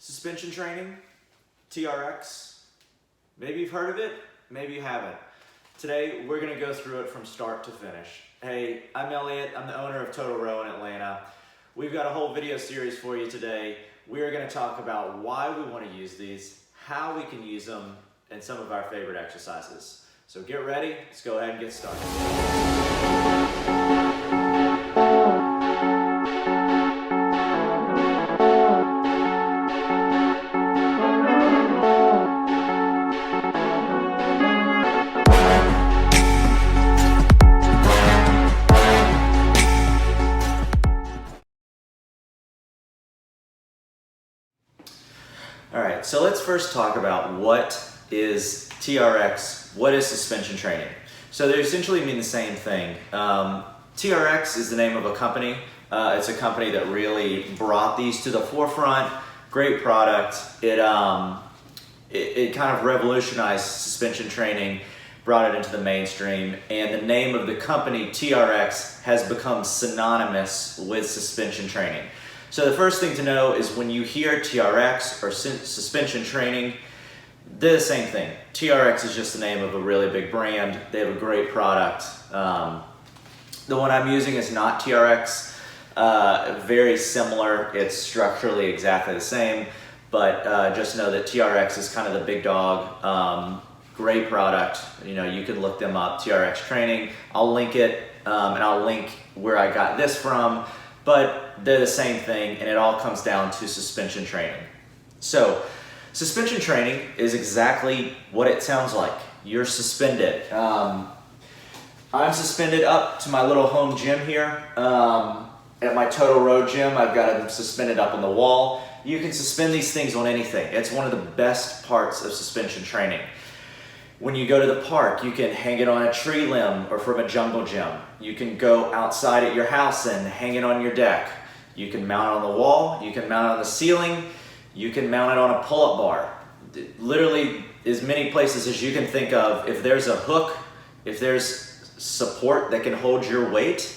Suspension training, TRX. Maybe you've heard of it, maybe you haven't. Today, we're gonna go through it from start to finish. Hey, I'm Elliott, I'm the owner of Total Row in Atlanta. We've got a whole video series for you today. We're gonna talk about why we wanna use these, how we can use them, and some of our favorite exercises. So get ready, let's go ahead and get started. All right, so let's first talk about what is TRX, what is suspension training. So they essentially mean the same thing. TRX is the name of a company. It's a company that really brought these to the forefront. Great product. It kind of revolutionized suspension training, brought it into the mainstream, and the name of the company, TRX, has become synonymous with suspension training. So the first thing to know is when you hear TRX or suspension training, they're the same thing. TRX is just the name of a really big brand. They have a great product. The one I'm using is not TRX. Very similar. It's structurally exactly the same, but just know that TRX is kind of the big dog. Great product. You know, you can look them up, TRX Training. I'll link it, and I'll link where I got this from. But they're the same thing, and it all comes down to suspension training. So, suspension training is exactly what it sounds like. You're suspended. I'm suspended up to my little home gym here. At my Total Row gym, I've got them suspended up on the wall. You can suspend these things on anything. It's one of the best parts of suspension training. When you go to the park, you can hang it on a tree limb or from a jungle gym. You can go outside at your house and hang it on your deck. You can mount it on the wall, you can mount it on the ceiling, you can mount it on a pull-up bar. Literally as many places as you can think of. If there's a hook, if there's support that can hold your weight,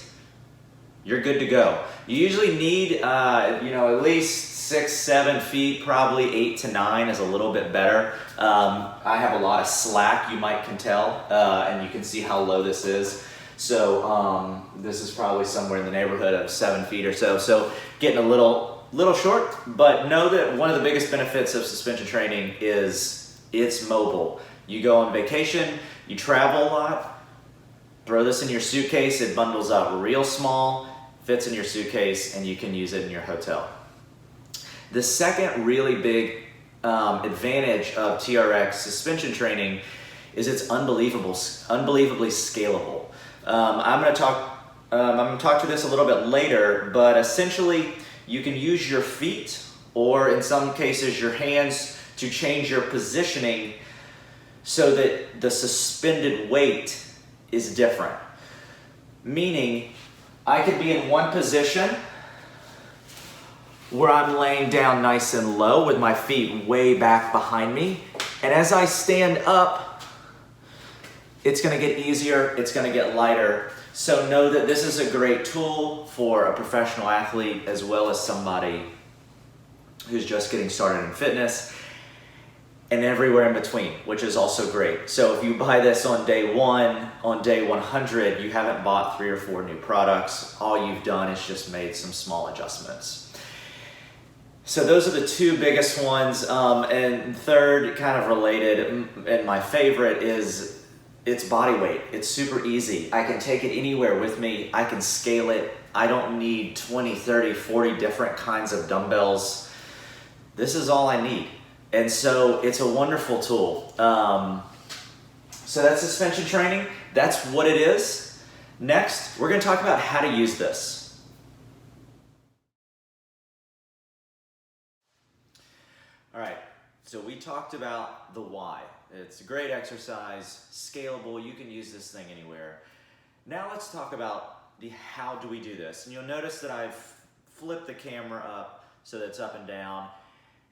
you're good to go. You usually need at least 6-7 feet, probably 8 to 9 is a little bit better. I have a lot of slack, you can tell, and you can see how low this is. So this is probably somewhere in the neighborhood of 7 feet or so. So getting a little short, but know that one of the biggest benefits of suspension training is it's mobile. You go on vacation, you travel a lot, throw this in your suitcase, it bundles up real small, fits in your suitcase, and you can use it in your hotel. The second really big advantage of TRX suspension training is it's unbelievably scalable. I'm going to talk to this a little bit later, but essentially you can use your feet or in some cases your hands to change your positioning so that the suspended weight is different. Meaning I could be in one position where I'm laying down nice and low with my feet way back behind me. And as I stand up, it's gonna get easier, it's gonna get lighter. So know that this is a great tool for a professional athlete as well as somebody who's just getting started in fitness and everywhere in between, which is also great. So if you buy this on day 1, on day 100, you haven't bought 3 or 4 new products. All you've done is just made some small adjustments. So those are the two biggest ones, and third, kind of related, and my favorite is it's body weight. It's super easy. I can take it anywhere with me. I can scale it. I don't need 20, 30, 40 different kinds of dumbbells. This is all I need. And so it's a wonderful tool. So that's suspension training. That's what it is. Next, we're gonna talk about how to use this. All right, so we talked about the why. It's a great exercise, scalable, you can use this thing anywhere. Now let's talk about the how do we do this. And you'll notice that I've flipped the camera up so that it's up and down.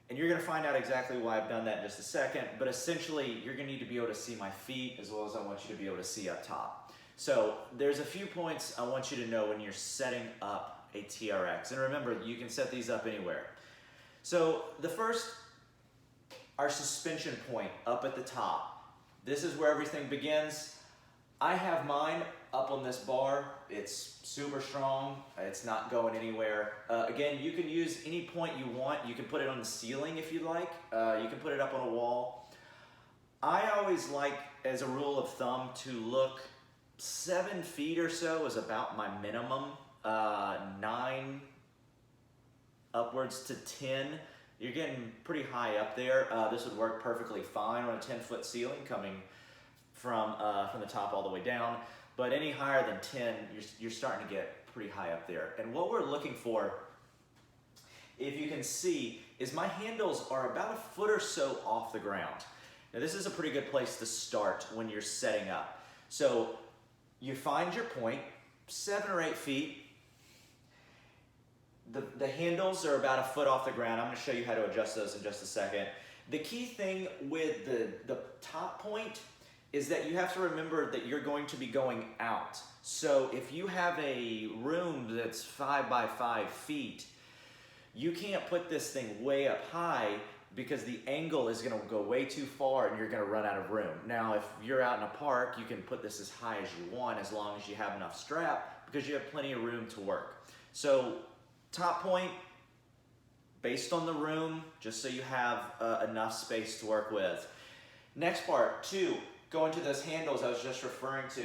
And you're gonna find out exactly why I've done that in just a second, but essentially you're gonna need to be able to see my feet as well as I want you to be able to see up top. So there's a few points I want you to know when you're setting up a TRX. And remember, you can set these up anywhere. So the first, our suspension point up at the top. This is where everything begins. I have mine up on this bar. It's super strong. It's not going anywhere. Again, you can use any point you want. You can put it on the ceiling if you like. You can put it up on a wall. I always like, as a rule of thumb, to look 7 feet or so is about my minimum. 9 upwards to 10. You're getting pretty high up there. This would work perfectly fine on a 10-foot ceiling coming from the top all the way down. But any higher than 10, you're starting to get pretty high up there. And what we're looking for, if you can see, is my handles are about a foot or so off the ground. Now this is a pretty good place to start when you're setting up. So you find your point, 7 or 8 feet. The handles are about a foot off the ground. I'm going to show you how to adjust those in just a second. The key thing with the top point is that you have to remember that you're going to be going out. So if you have a room that's 5 by 5 feet, you can't put this thing way up high because the angle is going to go way too far and you're going to run out of room. Now, if you're out in a park, you can put this as high as you want as long as you have enough strap because you have plenty of room to work. So top point, based on the room, just so you have enough space to work with. Next part, 2, go into those handles I was just referring to.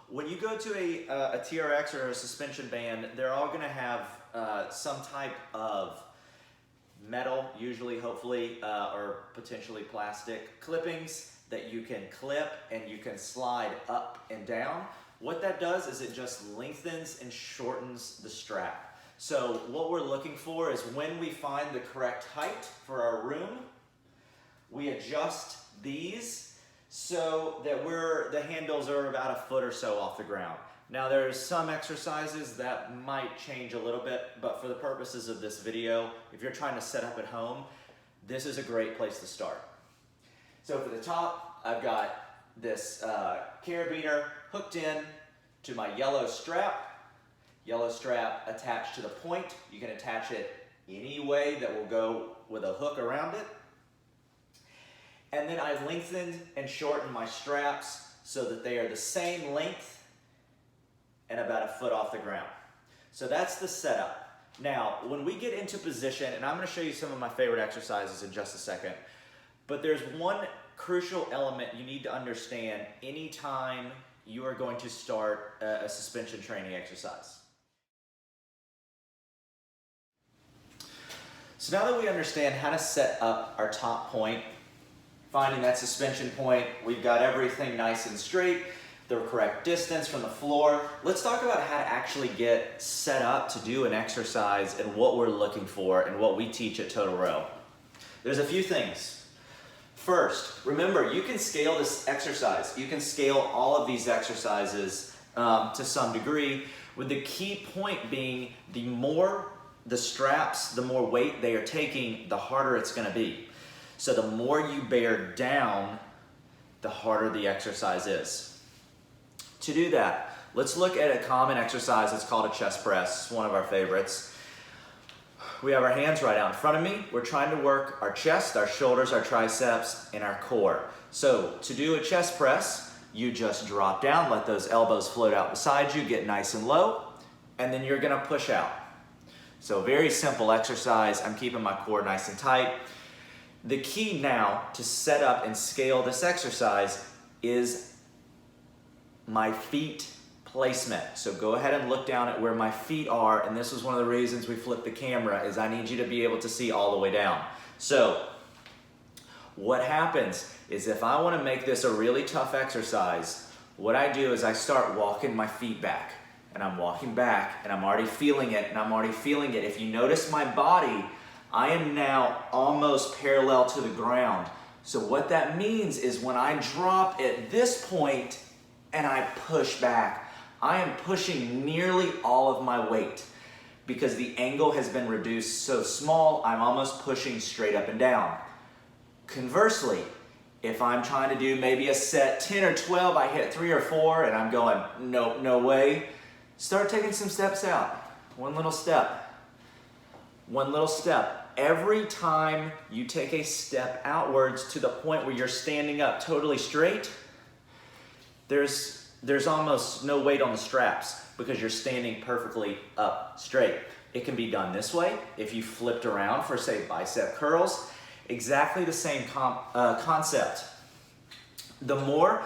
When you go to a TRX or a suspension band, they're all going to have some type of metal, usually, hopefully, or potentially plastic clippings that you can clip and you can slide up and down. What that does is it just lengthens and shortens the strap. So what we're looking for is when we find the correct height for our room, we adjust these so that the handles are about a foot or so off the ground. Now there's some exercises that might change a little bit, but for the purposes of this video, if you're trying to set up at home, this is a great place to start. So for the top, I've got this carabiner hooked in to my yellow strap attached to the point. You can attach it any way that will go with a hook around it. And then I lengthened and shortened my straps so that they are the same length and about a foot off the ground. So that's the setup. Now, when we get into position, and I'm going to show you some of my favorite exercises in just a second, but there's one crucial element you need to understand anytime you are going to start a suspension training exercise. So now that we understand how to set up our top point, finding that suspension point, we've got everything nice and straight, the correct distance from the floor. Let's talk about how to actually get set up to do an exercise and what we're looking for and what we teach at Total Row. There's a few things. First, remember, you can scale this exercise. You can scale all of these exercises to some degree, with the key point being the more the straps, the more weight they are taking, the harder it's going to be. So the more you bear down, the harder the exercise is. To do that, let's look at a common exercise that's called a chest press. It's one of our favorites. We have our hands right out in front of me. We're trying to work our chest, our shoulders, our triceps, and our core. So to do a chest press, you just drop down, let those elbows float out beside you, get nice and low, and then you're gonna push out. So very simple exercise. I'm keeping my core nice and tight. The key now to set up and scale this exercise is my feet placement. So go ahead and look down at where my feet are, and this was one of the reasons we flipped the camera, is I need you to be able to see all the way down. So what happens is if I want to make this a really tough exercise, what I do is I start walking my feet back, and I'm walking back, and I'm already feeling it, and I'm already feeling it. If you notice my body, I am now almost parallel to the ground. So what that means is when I drop at this point and I push back, I am pushing nearly all of my weight because the angle has been reduced so small, I'm almost pushing straight up and down. Conversely, if I'm trying to do maybe a set 10 or 12, I hit 3 or 4 and I'm going, no way, start taking some steps out. One little step. One little step. Every time you take a step outwards to the point where you're standing up totally straight, there's almost no weight on the straps because you're standing perfectly up straight. It can be done this way if you flipped around for, say, bicep curls. Exactly the same concept. The more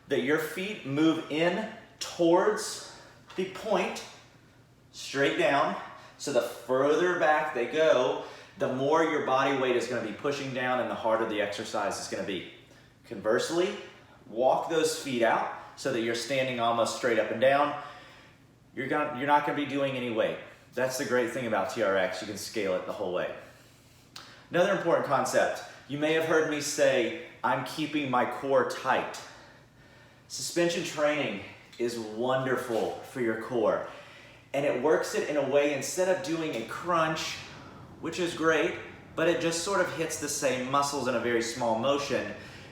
that your feet move in towards the point, straight down, so the further back they go, the more your body weight is going to be pushing down and the harder the exercise is going to be. Conversely, walk those feet out so that you're standing almost straight up and down. You're not going to be doing any weight. That's the great thing about TRX. You can scale it the whole way. Another important concept. You may have heard me say, I'm keeping my core tight. Suspension training is wonderful for your core. And it works it in a way, instead of doing a crunch, which is great, but it just sort of hits the same muscles in a very small motion.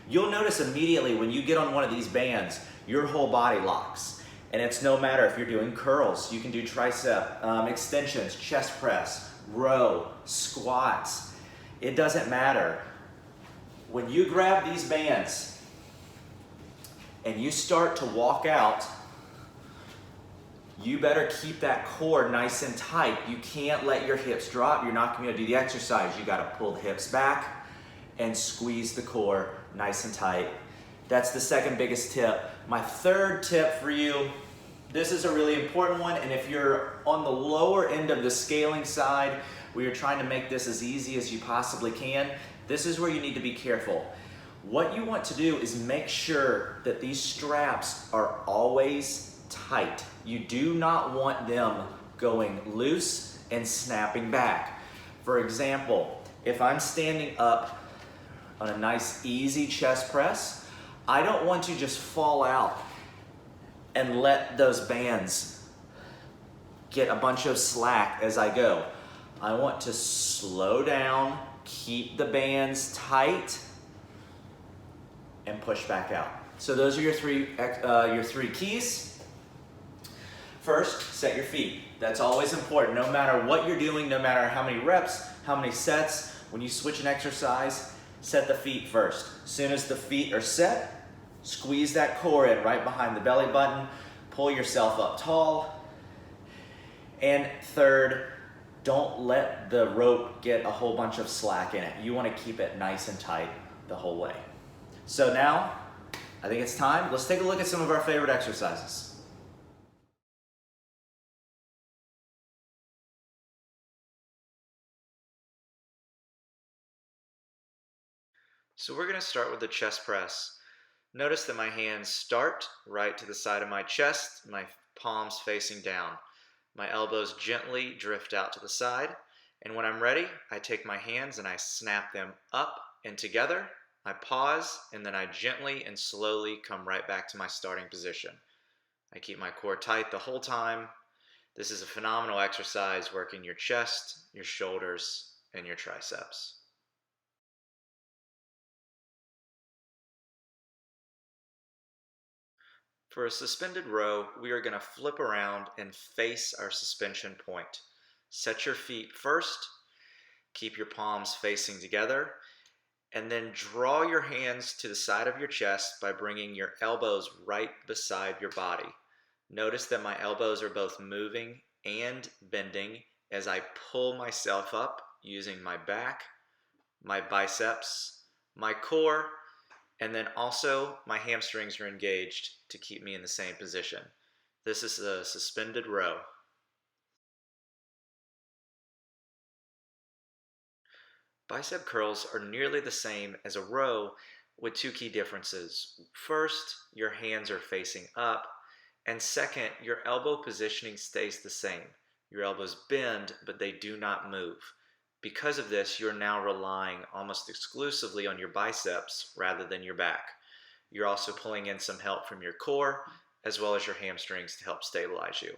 You'll notice immediately when you get on one of these bands, your whole body locks. And it's no matter if you're doing curls, you can do tricep extensions, chest press, row, squats. It doesn't matter. When you grab these bands and you start to walk out, you better keep that core nice and tight. You can't let your hips drop. You're not going to do the exercise. You got to pull the hips back and squeeze the core nice and tight. That's the second biggest tip. My third tip for you, this is a really important one, and if you're on the lower end of the scaling side, where you're trying to make this as easy as you possibly can, this is where you need to be careful. What you want to do is make sure that these straps are always tight. You do not want them going loose and snapping back. For example, if I'm standing up on a nice easy chest press, I don't want to just fall out and let those bands get a bunch of slack as I go. I want to slow down, keep the bands tight, and push back out. So those are your three keys. First, set your feet. That's always important. No matter what you're doing, no matter how many reps, how many sets, when you switch an exercise, set the feet first. As soon as the feet are set, squeeze that core in right behind the belly button, pull yourself up tall. And third, don't let the rope get a whole bunch of slack in it. You want to keep it nice and tight the whole way. So now, I think it's time. Let's take a look at some of our favorite exercises. So we're going to start with the chest press. Notice that my hands start right to the side of my chest, my palms facing down. My elbows gently drift out to the side, and when I'm ready, I take my hands and I snap them up and together. I pause, and then I gently and slowly come right back to my starting position. I keep my core tight the whole time. This is a phenomenal exercise working your chest, your shoulders, and your triceps. For a suspended row, we are going to flip around and face our suspension point. Set your feet first, keep your palms facing together, and then draw your hands to the side of your chest by bringing your elbows right beside your body. Notice that my elbows are both moving and bending as I pull myself up using my back, my biceps, my core, and then also my hamstrings are engaged to keep me in the same position. This is a suspended row. Bicep curls are nearly the same as a row with two key differences. First, your hands are facing up, and second, your elbow positioning stays the same. Your elbows bend, but they do not move. Because of this, you're now relying almost exclusively on your biceps rather than your back. You're also pulling in some help from your core as well as your hamstrings to help stabilize you.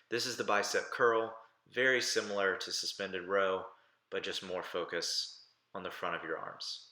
This is the bicep curl, very similar to suspended row, but just more focus on the front of your arms.